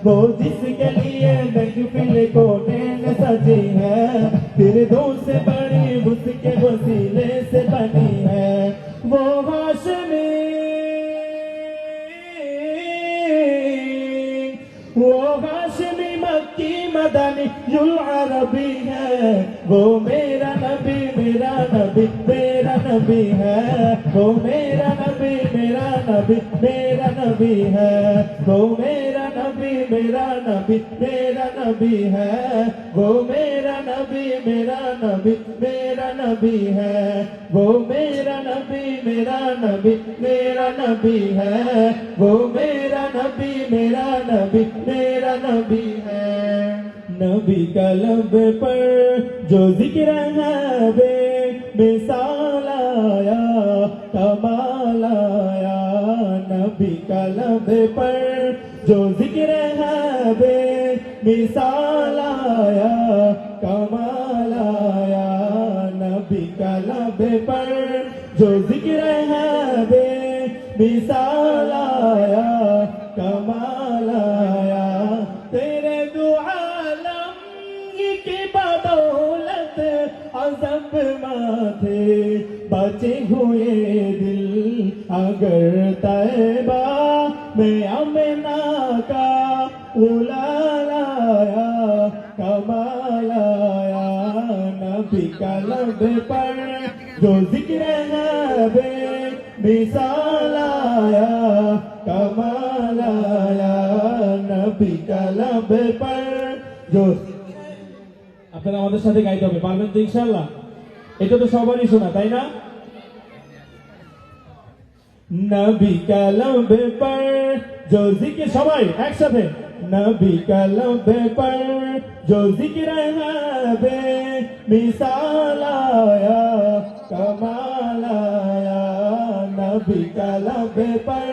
वो जिसके लिए महफिल कोने सजी है, फिर से बड़ी उसके वसीले से बनी है। वो हाशमी, वो हाशमी मक्की मदनी युल अरबी है। वो मेरा नबी मेरा नबी मेरा नबी है। वो मेरा नबी मेरा नबी मेरा नबी है। वो मेरा नबी मेरा नबी मेरा नबी है। वो मेरा नबी मेरा नबी मेरा नबी है। वो मेरा नबी मेरा नबी मेरा नबी है। वो मेरा नबी मेरा नबी मेरा नबी है। नबी का लब पर जो जिक्र है बे मिसाल आया कमाल आया। नबी का लब पर जो जिक्र है बे मिसाल आया कमाल आया। नबी का लब पर जो जिक्र है बे मिसाल आया कमाल आया। तेरे दुआलम की बदौलत अज़ब माथे बचे हुए दिल। अगर तैबा में अमना का उलाल आया कमाल आया। नबी का लब पर जो जिक्र है बे मिसाल आया कमाल आया। नबी का लब पर जो আপনারা আমাদের সাথে গাইতে হবে, পারবেন তো ইনশাআল্লাহ? এটা তো সবারই শোনা, তাই না? नबी का लब पर जो जिक्र, सबाई একসাথে नबी का लब पर जो जिक्र है बे मिसाल आया कमाल आया। नबी का लब पर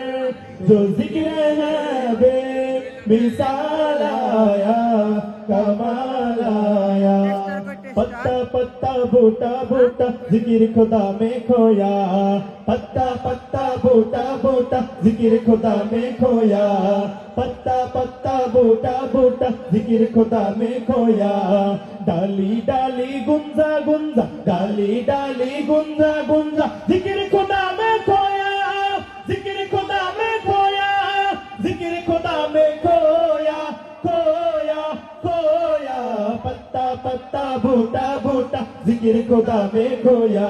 जो जिक्र है बे मिसाल आया कमाल आया। पत्ता पत्ता बूटा बूटा जिक्र खुदा में खोया। पत्ता पत्ता बूटा बूटा जिक्र खुदा में खोया। पत्ता पत्ता बूटा बूटा जिक्र खुदा में खोया। डाली डाली गुंजा गुंजा डाली डाली गुंजा गुंजा जिक्र खुदा में खोया। जिक्र खुदा में खोया। जिक्र खुदा में खोया खोया खोया। पत्ता पत्ता बूटा बूटा जिक्र खुदा में खोया।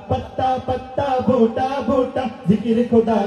पत्ता पत्ता बूटा बूटा जिक्र खुदा